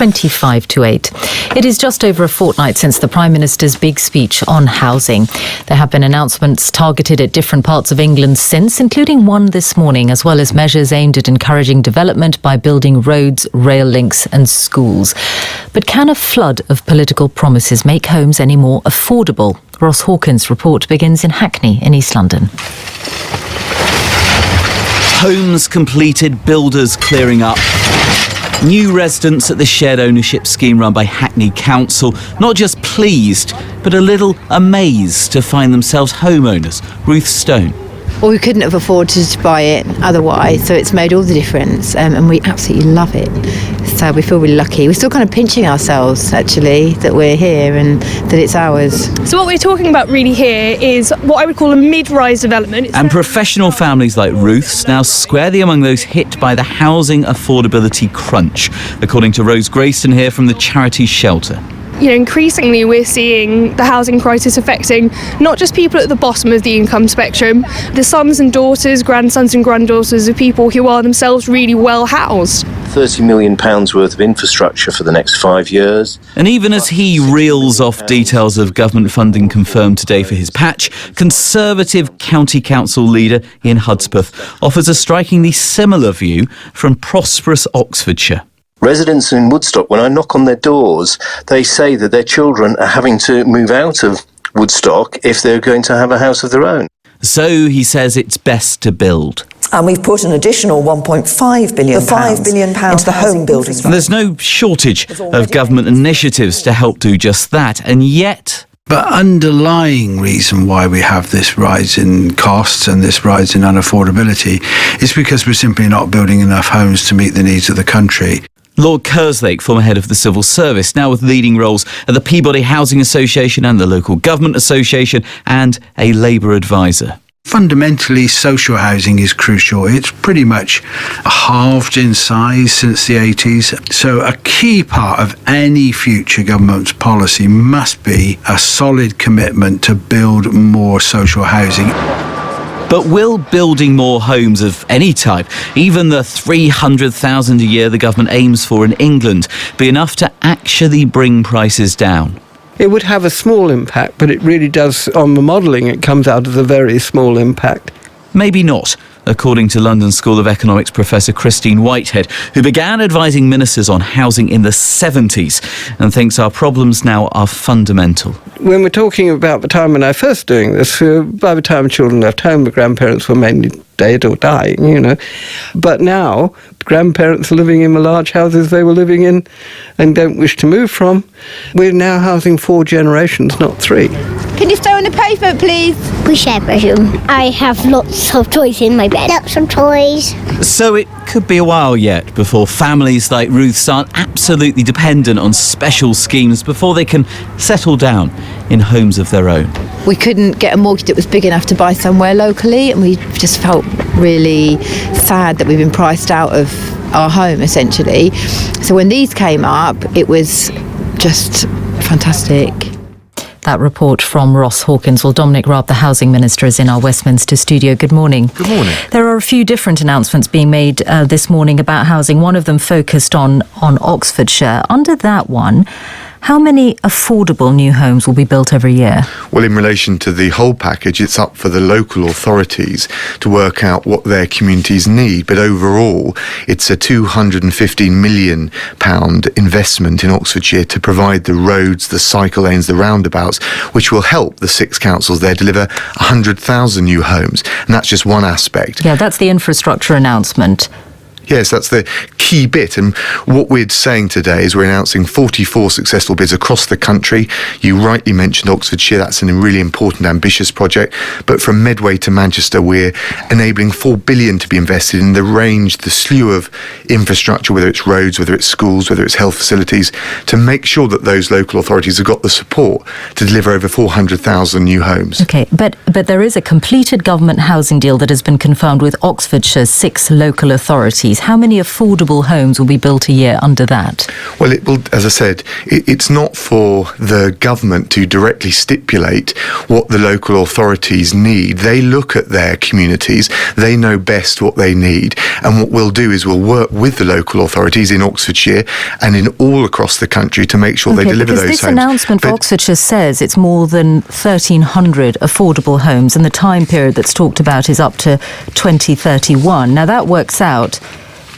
25 to 8. It is just over a fortnight since the Prime Minister's big speech on housing. There have been announcements targeted at different parts of England since, including one this morning, as well as measures aimed at encouraging development by building roads, rail links and schools. But can a flood of political promises make homes any more affordable? Ross Hawkins' report begins in Hackney in East London. Homes completed, builders clearing up. New residents at the shared ownership scheme run by Hackney Council, not just pleased, but a little amazed to find themselves homeowners. Ruth Stone. Well, we couldn't have afforded to buy it otherwise, so it's made all the difference, and we absolutely love it. So we feel really lucky. We're still kind of pinching ourselves, actually, that we're here and that it's ours. So what we're talking about really here is what I would call a mid-rise development. And professional families like Ruth's now squarely among those hit by the housing affordability crunch, according to Rose Grayston here from the charity Shelter. Increasingly we're seeing the housing crisis affecting not just people at the bottom of the income spectrum, the sons and daughters, grandsons and granddaughters of people who are themselves really well housed. £30 million worth of infrastructure for the next 5 years. And even as he reels off details of government funding confirmed today for his patch, Conservative County Council leader Ian Hudspeth offers a strikingly similar view from prosperous Oxfordshire. Residents in Woodstock, when I knock on their doors, they say that their children are having to move out of Woodstock if they're going to have a house of their own. So he says it's best to build. And we've put an additional £1.5 billion into the home building fund. There's no shortage of government initiatives to help do just that, and yet... But underlying reason why we have this rise in costs and this rise in unaffordability is because we're simply not building enough homes to meet the needs of the country. Lord Kerslake, former head of the Civil Service, now with leading roles at the Peabody Housing Association and the Local Government Association, and a Labour advisor. Fundamentally, social housing is crucial. It's pretty much halved in size since the 80s. So a key part of any future government's policy must be a solid commitment to build more social housing. But will building more homes of any type, even the 300,000 a year the government aims for in England, be enough to actually bring prices down? It would have a small impact, but it really does, on the modelling, it comes out as a very small impact. Maybe not, according to London School of Economics professor Christine Whitehead, who began advising ministers on housing in the 70s and thinks our problems now are fundamental. When we're talking about the time when I first doing this, by the time children left home, the grandparents were mainly dead or dying, But now, grandparents are living in the large houses they were living in and don't wish to move from. We're now housing 4 generations, not 3. Can you stay on the pavement, please? We share bedroom. I have lots of toys in my bed. Lots of toys. So it could be a while yet before families like Ruth's aren't absolutely dependent on special schemes before they can settle down in homes of their own. We couldn't get a mortgage that was big enough to buy somewhere locally, and we just felt really sad that we've been priced out of our home, essentially. So when these came up, it was just fantastic. That report from Ross Hawkins. Well, Dominic Raab, the Housing Minister, is in our Westminster studio. Good morning. Good morning. There are a few different announcements being made this morning about housing. One of them focused on Oxfordshire. Under that one, how many affordable new homes will be built every year? Well, in relation to the whole package, it's up for the local authorities to work out what their communities need. But overall, it's a £215 million investment in Oxfordshire to provide the roads, the cycle lanes, the roundabouts, which will help the 6 councils there deliver 100,000 new homes. And that's just one aspect. Yeah, that's the infrastructure announcement. Yes, that's the key bit. And what we're saying today is we're announcing 44 successful bids across the country. You rightly mentioned Oxfordshire. That's a really important, ambitious project. But from Medway to Manchester, we're enabling £4 billion to be invested in the range, the slew of infrastructure, whether it's roads, whether it's schools, whether it's health facilities, to make sure that those local authorities have got the support to deliver over 400,000 new homes. OK, but there is a completed government housing deal that has been confirmed with Oxfordshire's 6 local authorities. authorities. How many affordable homes will be built a year under that? Well, it will, as I said, it's not for the government to directly stipulate what the local authorities need. They look at their communities, they know best what they need, and what we'll do is we'll work with the local authorities in Oxfordshire and in all across the country to make sure they deliver those homes. This announcement for Oxfordshire says it's more than 1,300 affordable homes, and the time period that's talked about is up to 2031. Now that works out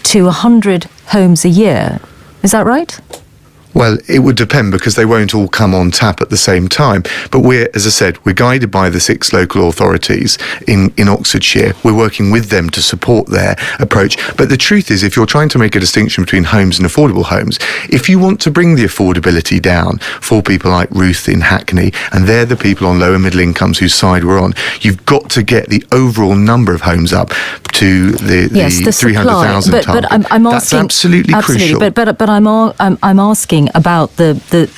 to 100 homes a year. Is that right? Well, it would depend because they won't all come on tap at the same time. But we're, as I said, we're guided by the 6 local authorities in Oxfordshire. We're working with them to support their approach. But the truth is, if you're trying to make a distinction between homes and affordable homes, if you want to bring the affordability down for people like Ruth in Hackney, and they're the people on lower middle incomes whose side we're on, you've got to get the overall number of homes up to the 300,000 target. But I'm asking, that's absolutely crucial. But I'm asking about the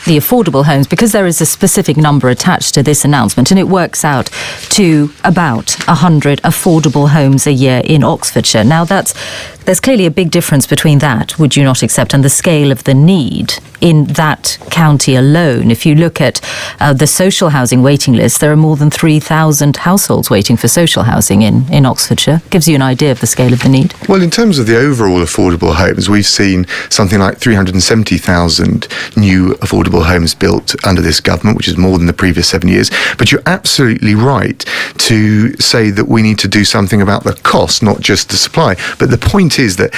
affordable homes, because there is a specific number attached to this announcement, and it works out to about 100 affordable homes a year in Oxfordshire. Now there's clearly a big difference between that, would you not accept, and the scale of the need in that county alone. If you look at the social housing waiting list, there are more than 3,000 households waiting for social housing in Oxfordshire. Gives you an idea of the scale of the need. Well, in terms of the overall affordable homes, we've seen something like 370,000 new affordable homes built under this government, which is more than the previous 7 years. But you're absolutely right to say that we need to do something about the cost, not just the supply. But the point is that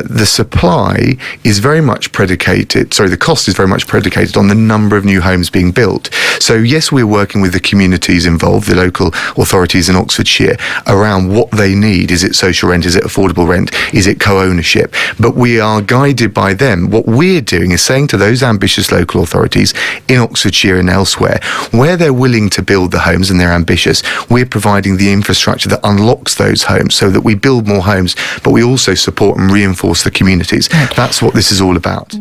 the supply is very much the cost is very much predicated on the number of new homes being built. So yes, we're working with the communities involved, the local authorities in Oxfordshire, around what they need. Is it social rent? Is it affordable rent? Is it co-ownership? But we are guided by them. What we're doing is saying to those ambitious local authorities in Oxfordshire and elsewhere, where they're willing to build the homes and they're ambitious, we're providing the infrastructure that unlocks those homes so that we build more homes, but we also support and reinforce the communities. That's what this is all about.